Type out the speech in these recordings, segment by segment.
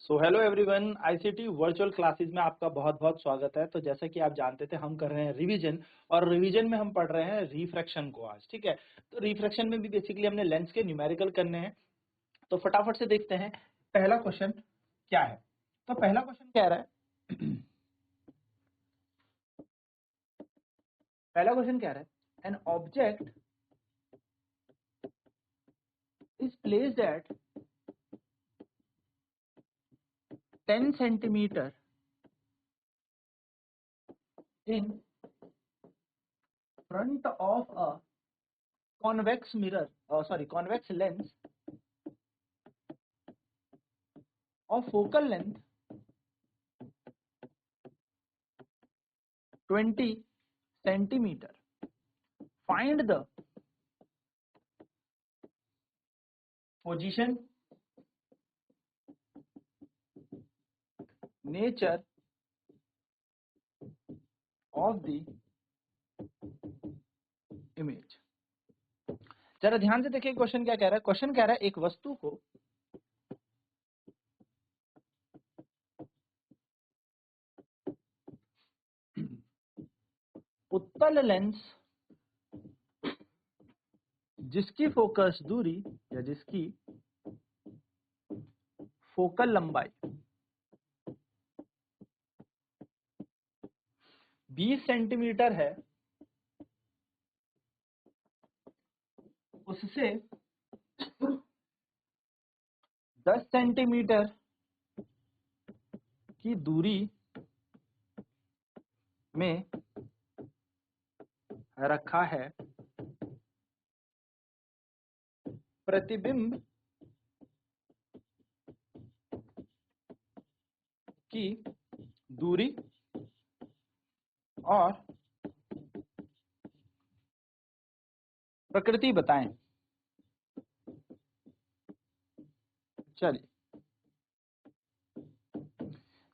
So hello everyone, ICT virtual classes में आपका बहुत बहुत स्वागत है। तो जैसा कि आप जानते थे, हम कर रहे हैं रिवीजन, और रिवीजन में हम पढ़ रहे हैं रिफ्रैक्शन को आज। ठीक है, तो रिफ्रैक्शन में भी बेसिकली हमने लेंस के न्यूमेरिकल करने हैं। तो फटाफट से देखते हैं पहला क्वेश्चन क्या है। तो पहला क्वेश्चन कह रहा है पहला क्वेश्चन कह रहा है an object is placed at 10 centimetre in front of a convex mirror, convex lens of focal length 20 centimeter. Find the position, nature of the image. जरा ध्यान से देखिए क्वेश्चन क्या कह रहा है। क्वेश्चन कह रहा है एक वस्तु को उत्तल लेंस जिसकी फोकस दूरी या जिसकी फोकल लंबाई 20 सेंटीमीटर है, उससे 10 सेंटीमीटर की दूरी में रखा है प्रतिबिंब की दूरी और प्रकृति बताएं। चलिए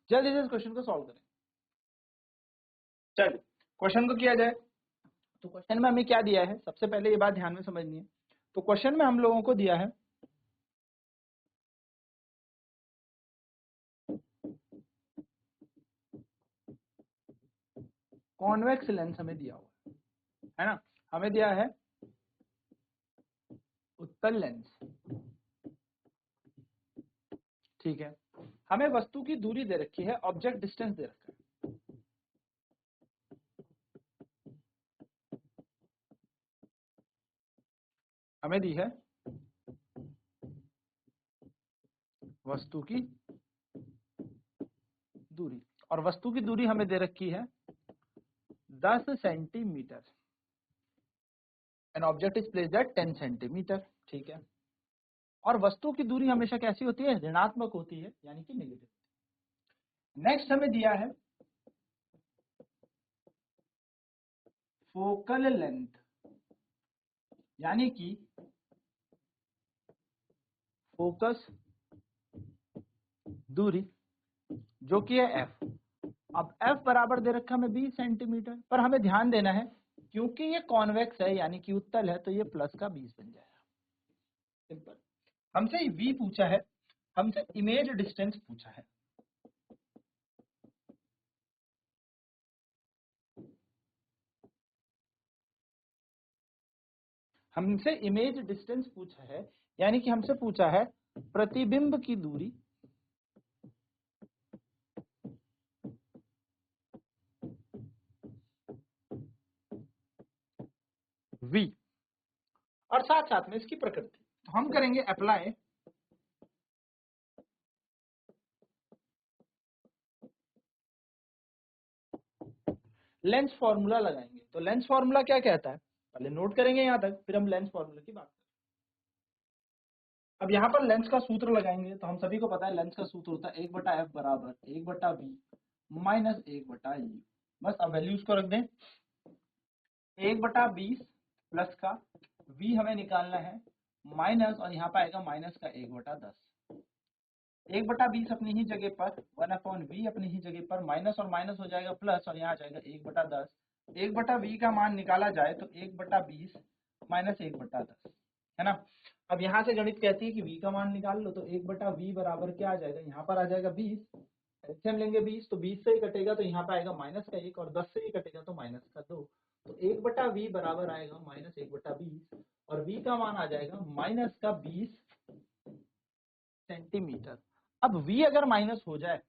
जल्दी से इस क्वेश्चन को सॉल्व करें। चलिए क्वेश्चन को किया जाए। तो क्वेश्चन में हमें क्या दिया है, सबसे पहले ये बात ध्यान में समझनी है। तो क्वेश्चन में हम लोगों को दिया है कॉन्वेक्स लेंस, हमें दिया हुआ है ना, हमें दिया है उत्तल लेंस। ठीक है, हमें वस्तु की दूरी दे रखी है, ऑब्जेक्ट डिस्टेंस दे रखा है। हमें दी है वस्तु की दूरी, और वस्तु की दूरी हमें दे रखी है 10 centimetre. An object is placed at 10 centimetre. ठीक है, और वस्तु की दूरी हमेशा कैसी होती है, ऋणात्मक होती है, यानी कि नेगेटिव। नेक्स्ट हमें दिया है फोकल लेंथ, यानी कि फोकस दूरी, जो कि है f। अब f बराबर दे रखा हमें 20 सेंटीमीटर, पर हमें ध्यान देना है क्योंकि ये कॉन्वेक्स है यानी कि उत्तल है, तो ये प्लस का 20 बन जाएगा। सिंपल। हमसे v पूछा है, हमसे इमेज डिस्टेंस पूछा है। हमसे इमेज डिस्टेंस पूछा है, यानी कि हमसे पूछा है प्रतिबिंब की दूरी v, और साथ साथ में इसकी प्रकृति। तो हम करेंगे अप्लाई लेंस फॉर्मूला लगाएंगे। तो लेंस फॉर्मूला क्या कहता है, पहले नोट करेंगे यहां तक, फिर हम लेंस फॉर्मूला की बात करेंगे। अब यहाँ पर लेंस का सूत्र लगाएंगे। तो हम सभी को पता है लेंस का सूत्र होता है 1/f बराबर 1/v माइनस 1/u। बस अब वैल्यूज को रख दें, 1/20 प्लस का v हमें निकालना है माइनस, और यहाँ पर आएगा माइनस का 1/10। 1/20 अपनी ही जगह पर, 1/v अपनी ही जगह पर, माइनस और माइनस हो जाएगा प्लस, और यहाँ आ जाएगा 1/10। 1/v का मान निकाला जाए तो 1/20 माइनस 1/10 है ना। अब यहाँ से गणित कहती है कि v का मान निकाल लो, तो 1/v बराबर क्या आ जाएगा, यहाँ पर आ जाएगा 20, एलसीएम लेंगे 20, तो 20 से ही कटेगा तो यहाँ पे आएगा -1, और 10 से ही कटेगा तो -2, तो 1/v बराबर आएगा -1/20, और v का मान आ जाएगा -20 सेंटीमीटर। अब v अगर माइनस हो जाए,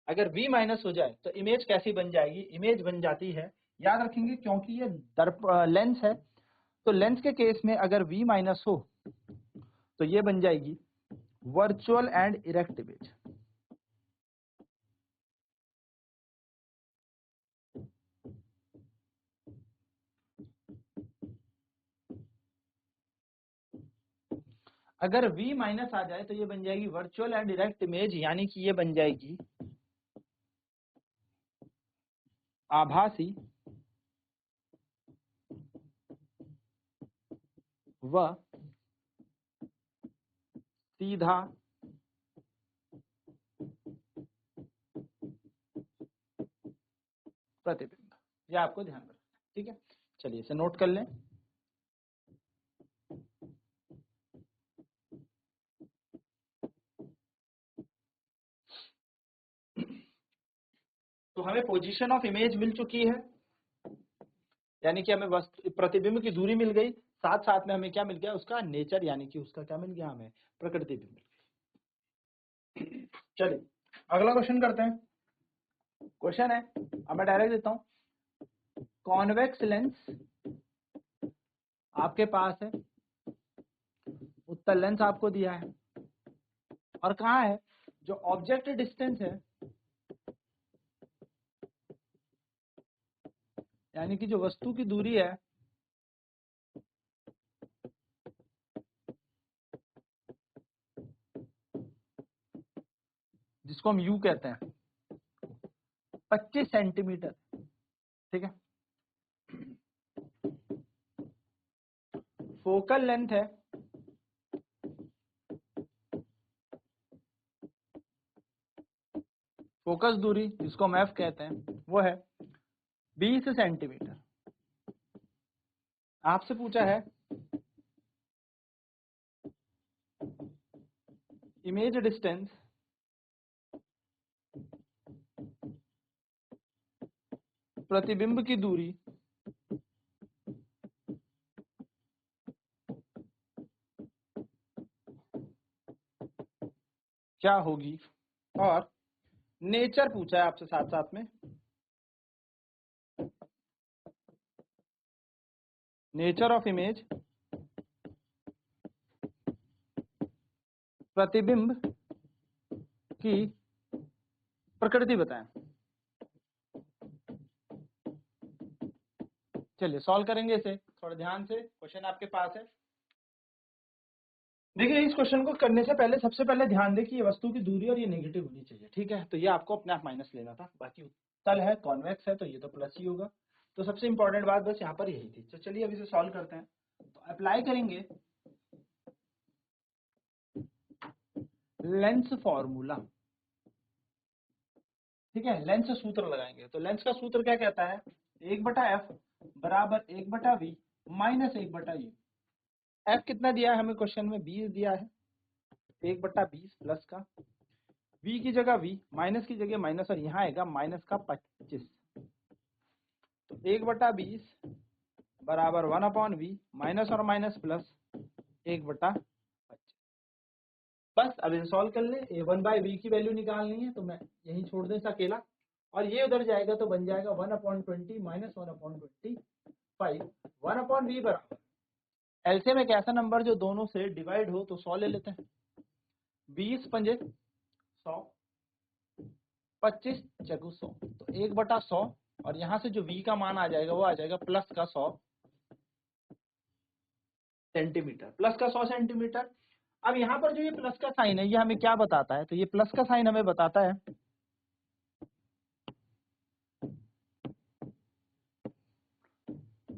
अगर v माइनस हो जाए तो इमेज कैसी बन जाएगी, इमेज बन जाती है, याद रखेंगे क्योंकि ये लेंस है, तो लेंस के केस में अगर v माइनस हो तो ये बन जाएगी वर्चुअल एंड इरेक्ट इमेज। अगर v माइनस आ जाए तो ये बन जाएगी वर्चुअल एंड इरेक्ट इमेज, यानी कि ये बन जाएगी आभासी व सीधा प्रतिबिंब। ये आपको ध्यान रखना, ठीक है। चलिए इसे नोट कर लें। तो हमें पोजीशन ऑफ इमेज मिल चुकी है, यानी कि हमें वस्तु प्रतिबिंब की दूरी मिल गई, साथ साथ में हमें क्या मिल गया, उसका नेचर, यानी कि उसका क्या मिल गया, हमें प्रकृति भी मिल गई। चलिए अगला क्वेश्चन करते हैं। क्वेश्चन है, अब मैं डायरेक्ट देता हूं, कॉन्वेक्स लेंस आपके पास है, उत्तल लेंस आपको दिया है, और कहाँ है, जो ऑब्जेक्ट डिस्टेंस है, यानी कि जो वस्तु की दूरी है, जिसको हम यू कहते हैं, 25 सेंटीमीटर, ठीक है। फोकल लेंथ है फोकस दूरी, जिसको हम एफ कहते हैं, वो है 20 सेंटीमीटर। आपसे पूछा है इमेज डिस्टेंस प्रतिबिंब की दूरी क्या होगी, और नेचर पूछा है आपसे साथ साथ में, नेचर ऑफ इमेज प्रतिबिंब की प्रकृति बताएं। चलिए सॉल्व करेंगे इसे थोड़ा ध्यान से, क्वेश्चन आपके पास है। देखिए इस क्वेश्चन को करने से पहले सबसे पहले ध्यान दें कि ये वस्तु की दूरी और ये नेगेटिव होनी चाहिए, ठीक है। तो ये आपको अपने आप माइनस लेना था, बाकी उत्तल है, कॉन्वेक्स है, तो ये तो प्लस ही होगा। तो सबसे इंपॉर्टेंट बात बस यहाँ पर यही थी। तो चलिए अब इसे सॉल्व करते हैं। तो अप्लाई करेंगे लेंस फॉर्मूला, ठीक है। लेंस सूत्र लगाएंगे, तो लेंस का सूत्र क्या कहता है, 1/f बराबर 1/v माइनस 1/u। एफ कितना दिया है हमें क्वेश्चन में, 20 दिया है, 1/20 प्लस का v की जगह v, माइनस की जगह माइनस, और यहाँ आएगा -25। तो 1/20 बराबर 1/v माइनस और माइनस प्लस 1/25। बस अब इसे सॉल्व कर ले। 1/v की वैल्यू निकालनी है, तो मैं यहीं छोड़ दें इसे अकेला, और ये उधर जाएगा तो बन जाएगा 1/20 माइनस 1/25। 1/v बराबर, एलसीएम एक ऐसा नंबर जो दोनों से डिवाइड हो, तो 100 ले लेते हैं। 20 पंजे 100, 25 चकु 100, तो 1/100, और यहाँ से जो v का मान आ जाएगा वो आ जाएगा प्लस का 100 सेंटीमीटर, प्लस का 100 सेंटीमीटर। अब यहाँ पर जो ये प्लस का साइन है, ये हमें क्या बताता है, तो ये प्लस का साइन हमें बताता है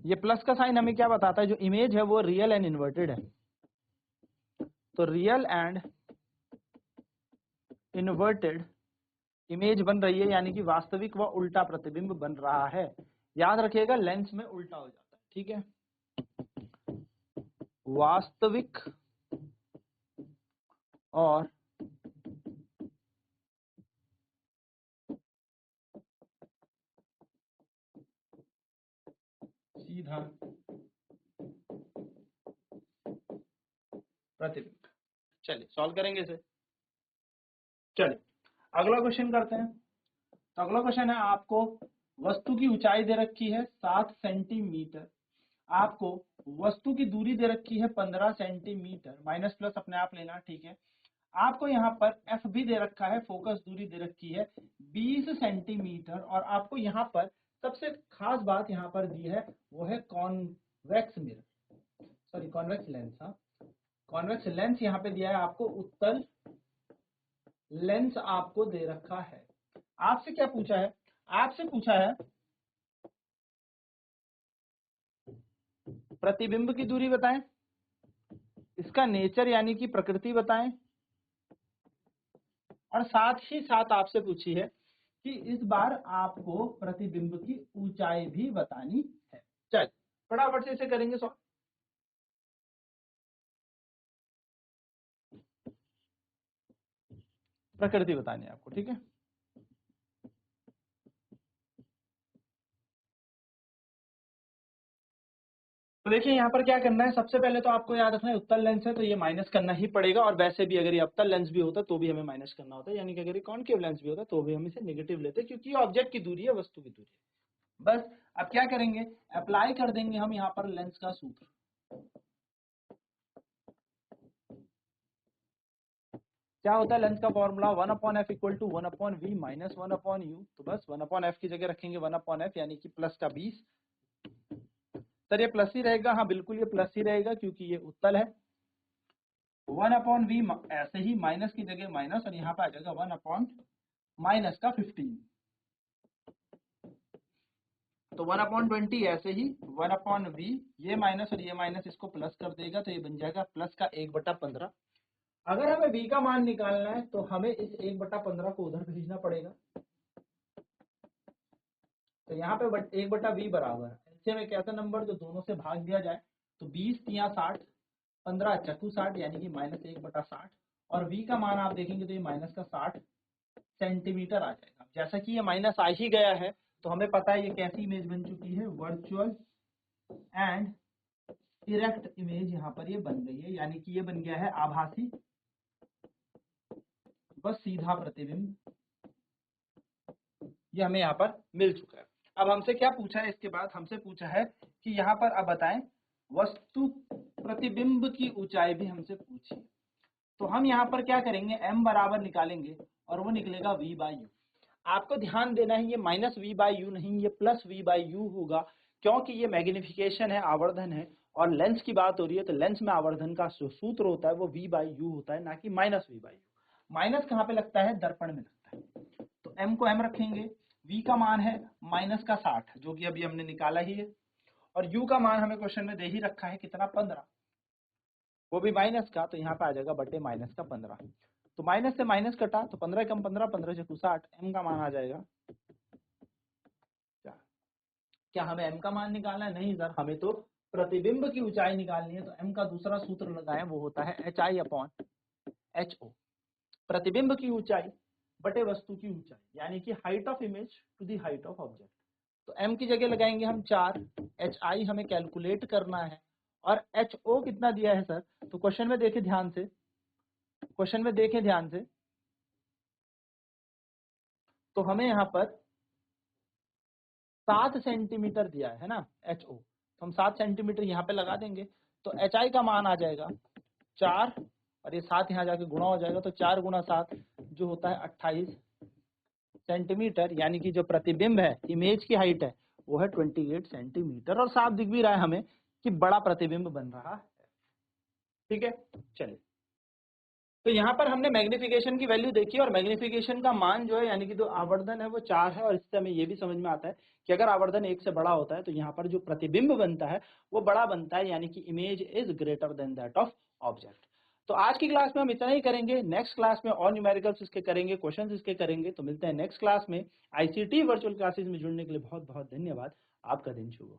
ये प्लस का साइन हमें क्या बताता है, जो इमेज है वो रियल एंड इन्वर्टेड है। तो रियल एंड इन्वर्टेड इमेज बन रही है, यानी कि वास्तविक व उल्टा प्रतिबिंब बन रहा है। याद रखिएगा लेंस में उल्टा हो जाता है, ठीक है। वास्तविक और सीधा प्रतिबिंब। चलिए सॉल्व करेंगे इसे। चलिए अगला क्वेश्चन करते हैं। तो अगला क्वेश्चन है, आपको वस्तु की ऊंचाई दे रखी है 7 सेंटीमीटर, आपको वस्तु की दूरी दे रखी है 15 सेंटीमीटर, माइनस प्लस अपने आप लेना, ठीक है। आपको यहाँ पर एफ भी दे रखा है, फोकस दूरी दे रखी है 20 सेंटीमीटर, और आपको यहाँ पर सबसे खास बात यहाँ पर दी है वो है convex mirror, sorry convex lens. हाँ, कॉन्वेक्स लेंस यहाँ पे दिया है आपको, उत्तल लेंस आपको दे रखा है। आपसे क्या पूछा है? आपसे पूछा है प्रतिबिंब की दूरी बताएं, इसका नेचर यानी कि प्रकृति बताएं, और साथ ही साथ आपसे पूछी है कि इस बार आपको प्रतिबिंब की ऊंचाई भी बतानी है। चल फटाफट से इसे करेंगे सॉल्व। प्रकृति बतानी है आपको, ठीक है। तो देखिए यहाँ पर क्या करना है, सबसे पहले तो आपको याद रखना है उत्तल लेंस है तो ये माइनस करना ही पड़ेगा, और वैसे भी अगर ये अवतल लेंस भी होता तो भी हमें माइनस करना होता है, यानी कि अगर ये कॉनकेव लेंस भी होता तो भी हम इसे नेगेटिव लेते, क्योंकि ये ऑब्जेक्ट की दूरी है, वस्तु की दूरी है। बस अब क्या करेंगे, अप्लाई कर देंगे हम यहाँ पर लेंस का सूत्र। क्या होता है लेंस का formula, 1/f equal to 1/v minus 1/u। तो बस 1/f की जगह रखेंगे 1/f, यानी कि प्लस का 20। सर ये प्लस ही रहेगा? हाँ बिल्कुल ये प्लस ही रहेगा, क्योंकि ये उत्तल है। 1/v ऐसे ही माइनस की जगह माइनस, और यहाँ पे आ जाएगा 1/ माइनस का 15। तो 1/20 ऐसे ही 1/v, ये माइनस और ये माइनस इसको प्लस कर देगा, तो ये बन जाएगा प्लस का 1/15। अगर हमें v का मान निकालना है तो हमें इस 1/15 को उधर भेजना पड़ेगा। तो यहाँ पे 1/v बराबर ऐसे में कैसा नंबर जो दोनों से भाग दिया जाए, तो 20 या 60, 15 चक्कू 60, यानी कि माइनस 1/60, और v का मान आप देखेंगे तो ये माइनस का 60 सेंटीमीटर आ जाएगा। जैसा कि ये माइनस आ ही गया है तो हमें पता है ये कैसी इमेज बन चुकी है, वर्चुअल एंड इरेक्ट इमेज यहाँ पर ये बन गई है, यानी कि ये बन गया है आभासी बस सीधा प्रतिबिंब, ये हमें यहाँ पर मिल चुका है। अब हमसे क्या पूछा है, इसके बाद हमसे पूछा है कि यहाँ पर अब बताएं वस्तु प्रतिबिंब की ऊंचाई भी हमसे पूछी। तो हम यहाँ पर क्या करेंगे, m बराबर निकालेंगे और वो निकलेगा v/u। आपको ध्यान देना है ये माइनस v/u नहीं, ये प्लस v/u होगा, क्योंकि ये मैग्निफिकेशन है, आवर्धन है, और लेंस की बात हो रही है तो लेंस में आवर्धन का जो सूत्र होता है वो v/u होता है, ना कि माइनस v/u। माइनस कहाँ पे लगता है, दर्पण में लगता है। तो m को m रखेंगे, v का मान है माइनस का 60 जो कि अभी हमने निकाला ही है, और u का मान हमें क्वेश्चन में दे ही रखा है कितना, 15, वो भी माइनस का, तो यहाँ पे आ जाएगा बटे माइनस का 15। तो माइनस से माइनस कटा तो 15 कम 15, 15 चक्कू 60, m का मान आ जाएगा। क्या हमें m का मान निकालना है? नहीं सर, हमें तो प्रतिबिंब की ऊंचाई निकालनी है, तो m का दूसरा सूत्र लगाएं, वो होता है hi/ho, प्रतिबिंब की ऊंचाई बटे वस्तु की ऊंचाई, यानी कि height of image to the height of object. तो m की जगह लगाएंगे हम 4, hi हमें कैलकुलेट करना है, और ho कितना दिया है सर, तो क्वेश्चन में देखें ध्यान से, क्वेश्चन में देखें ध्यान से, तो हमें यहाँ पर 7 सेंटीमीटर दिया है ना ho, तो हम 7 सेंटीमीटर यहाँ पे लगा देंगे, तो hi का मान आ जाएगा 4, और ये 7 यहाँ जाके गुणा हो जाएगा, तो 4 गुणा 7 जो होता है 28 सेंटीमीटर, यानी कि जो प्रतिबिंब है, इमेज की हाइट है वो है 28 सेंटीमीटर, और साफ दिख भी रहा है हमें कि बड़ा प्रतिबिंब बन रहा है। ठीक है, चलिए तो यहाँ पर हमने मैग्निफिकेशन की वैल्यू देखी, और मैग्निफिकेशन का मान जो है यानी कि जो आवर्धन है वो 4 है, और इससे हमें ये भी समझ में आता है कि अगर आवर्धन 1 से बड़ा होता है तो यहाँ पर जो प्रतिबिंब बनता है वो बड़ा बनता है, यानी कि image is greater than that of object. तो आज की क्लास में हम इतना ही करेंगे, नेक्स्ट क्लास में और न्यूमेरिकल्स इसके करेंगे, क्वेश्चंस इसके करेंगे। तो मिलते हैं नेक्स्ट क्लास में। आईसीटी वर्चुअल क्लासेस में जुड़ने के लिए बहुत बहुत धन्यवाद। आपका दिन शुभ हो।